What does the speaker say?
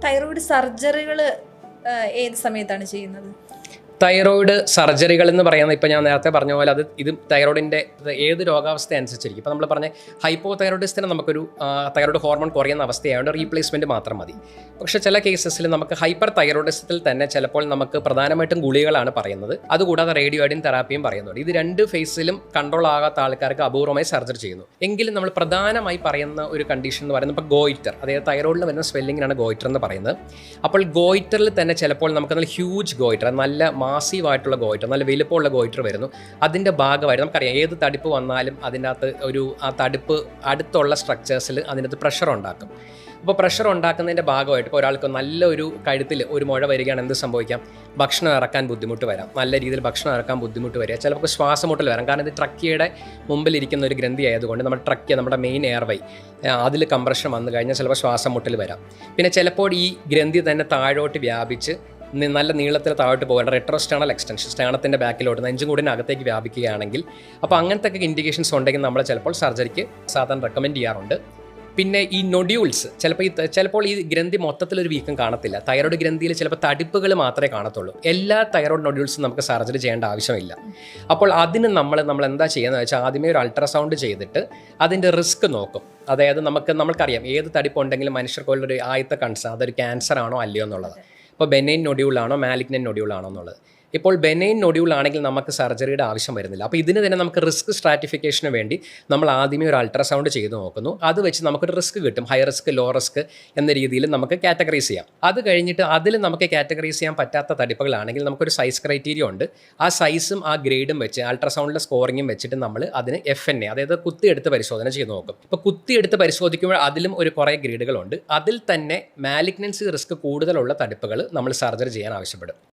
Thyroid സർജറികൾ ഏത് സമയത്താണ് ചെയ്യുന്നത്? തൈറോയിഡ് സർജറികൾ എന്ന് പറയുന്നത് ഇപ്പോൾ ഞാൻ നേരത്തെ പറഞ്ഞ പോലെ ഇത് തൈറോയിഡിൻ്റെ ഏത് രോഗാവസ്ഥ അനുസരിച്ചിരിക്കും. ഇപ്പോൾ നമ്മൾ പറഞ്ഞ ഹൈപ്പോ തൈറോയിഡിസ്റ്റിന് നമുക്കൊരു തൈറോയിഡ് ഹോർമോൺ കുറയുന്ന അവസ്ഥയായതുകൊണ്ട് റീപ്ലേസ്മെൻറ്റ് മാത്രം മതി. പക്ഷേ ചില കേസസിൽ നമുക്ക് ഹൈപ്പർ തൈറോയിഡിസത്തിൽ തന്നെ ചിലപ്പോൾ നമുക്ക് പ്രധാനമായിട്ടും ഗുളികകളാണ് പറയുന്നത്. അതുകൂടാതെ റേഡിയോ അയഡിൻ തെറാപ്പിയും പറയുന്നുണ്ട്. ഇത് രണ്ട് ഫേസിലും കൺട്രോൾ ആകാത്ത ആൾക്കാർക്ക് അപൂർവമായി സർജറി ചെയ്യുന്നു. എങ്കിലും നമ്മൾ പ്രധാനമായി പറയുന്ന ഒരു കണ്ടീഷൻ എന്ന് പറയുന്നത് ഇപ്പോൾ ഗോയിറ്റർ, അതായത് തൈറോയിഡിൽ വരുന്ന സ്വെല്ലിങ്ങിനാണ് ഗോയിറ്റർ എന്ന് പറയുന്നത്. അപ്പോൾ ഗോയിറ്ററിൽ തന്നെ ചിലപ്പോൾ നമുക്ക് നല്ല ഹ്യൂജ് ഗോയിറ്റർ, നല്ല മാസീവായിട്ടുള്ള ഗോയിറ്റർ, നല്ല വലുപ്പമുള്ള ഗോയിറ്റർ വരുന്നു. അതിൻ്റെ ഭാഗമായിട്ട് നമുക്കറിയാം ഏത് തടിപ്പ് വന്നാലും അതിനകത്ത് ആ തടിപ്പ് അടുത്തുള്ള സ്ട്രക്ചേഴ്സിൽ അതിനകത്ത് പ്രഷർ ഉണ്ടാക്കും. അപ്പോൾ പ്രഷർ ഉണ്ടാക്കുന്നതിൻ്റെ ഭാഗമായിട്ട് ഇപ്പോൾ ഒരാൾക്ക് നല്ലൊരു കഴുത്തിൽ ഒരു മുഴ വരികയാണ്, എന്ത് സംഭവിക്കാം? ഭക്ഷണം ഇറക്കാൻ ബുദ്ധിമുട്ട് വരാം, നല്ല രീതിയിൽ ഭക്ഷണം ഇറക്കാൻ ബുദ്ധിമുട്ട് വരിക, ചിലപ്പോൾ ശ്വാസമുട്ടൽ വരാം. കാരണം ഇത് ട്രക്കിയുടെ മുമ്പിലിരിക്കുന്ന ഒരു ഗ്രന്ഥി ആയതുകൊണ്ട് നമ്മുടെ മെയിൻ എയർവേ അതിൽ കംപ്രഷൻ വന്നു കഴിഞ്ഞാൽ ചിലപ്പോൾ ശ്വാസമുട്ടൽ വരാം. പിന്നെ ചിലപ്പോൾ ഈ ഗ്രന്ഥി തന്നെ താഴോട്ട് വ്യാപിച്ച് നല്ല നീളത്തിൽ താഴോട്ട് പോകേണ്ട റെട്രോസ്റ്റേണൽ എക്സ്റ്റൻഷൻ, സ്റ്റേണത്തിൻ്റെ ബാക്കിലോട്ട് നെഞ്ചും കൂടിന് അകത്തേക്ക് വ്യാപിക്കുകയാണെങ്കിൽ അപ്പോൾ അങ്ങനത്തെ ഒക്കെ ഇൻഡിക്കേഷൻസ് ഉണ്ടെങ്കിൽ നമ്മൾ ചിലപ്പോൾ സർജറിക്ക് സാധാരണ റെക്കമെൻഡ് ചെയ്യാറുണ്ട്. പിന്നെ ഈ നൊഡ്യൂൾസ് ചിലപ്പോൾ ഈ ഗ്രന്ഥി മൊത്തത്തിലൊരു വീക്കം കാണത്തില്ല. തൈറോയ്ഡ് ഗ്രന്ഥിയിൽ ചിലപ്പോൾ തടിപ്പുകൾ മാത്രമേ കാണത്തുള്ളൂ. എല്ലാ തൈറോയ്ഡ് നൊഡ്യൂൾസും നമുക്ക് സർജറി ചെയ്യേണ്ട ആവശ്യമില്ല. അപ്പോൾ അതിന് നമ്മൾ എന്താ ചെയ്യുന്നത് വെച്ചാൽ ആദ്യമേ ഒരു അൾട്രാസൗണ്ട് ചെയ്തിട്ട് അതിൻ്റെ റിസ്ക് നോക്കും. അതായത് നമുക്കറിയാം ഏത് തടിപ്പുണ്ടെങ്കിലും മനുഷ്യർക്കുള്ളൊരു ആദ്യത്തെ കൺസേൺ അതൊരു ക്യാൻസർ ആണോ അല്ലയോ എന്നുള്ളത്. ഇപ്പോൾ ബെനൈൻ നൊഡ്യൂളാണോ മാലിഗ്നൻ്റ് നൊഡ്യൂളാണോ എന്നുള്ളത്. ഇപ്പോൾ ബെനൈൻ നൊഡ്യൂൾ ആണെങ്കിൽ നമുക്ക് സർജറിയുടെ ആവശ്യം വരുന്നില്ല. അപ്പോൾ ഇതിന് തന്നെ നമുക്ക് റിസ്ക് സ്ട്രാറ്റിഫിക്കേഷന് വേണ്ടി നമ്മൾ ആദ്യമേ ഒരു അൾട്രാസൗണ്ട് ചെയ്ത് നോക്കുന്നു. അത് വെച്ച് നമുക്കൊരു റിസ്ക് കിട്ടും, ഹൈ റിസ്ക് ലോ റിസ്ക് എന്ന രീതിയിൽ നമുക്ക് കാറ്റഗറൈസ് ചെയ്യാം. അത് കഴിഞ്ഞിട്ട് അതിൽ നമുക്ക് കാറ്റഗറൈസ് ചെയ്യാൻ പറ്റാത്ത തടിപ്പുകളാണെങ്കിൽ നമുക്കൊരു സൈസ് ക്രൈറ്റീരിയ ഉണ്ട്. ആ സൈസും ആ ഗ്രേഡും വെച്ച് അൾട്രാസൗണ്ടിലെ സ്കോറിങ്ങും വെച്ചിട്ട് നമ്മൾ അതിന് FNA, അതായത് കുത്തിയെടുത്ത് പരിശോധന ചെയ്ത് നോക്കും. ഇപ്പോൾ കുത്തിയെടുത്ത് പരിശോധിക്കുമ്പോൾ അതിലും കുറേ ഗ്രേഡുകളുണ്ട്. അതിൽ തന്നെ മാലിഗ്നൻസി റിസ്ക് കൂടുതലുള്ള തടിപ്പുകൾ നമ്മൾ സർജറി ചെയ്യാൻ ആവശ്യപ്പെടും.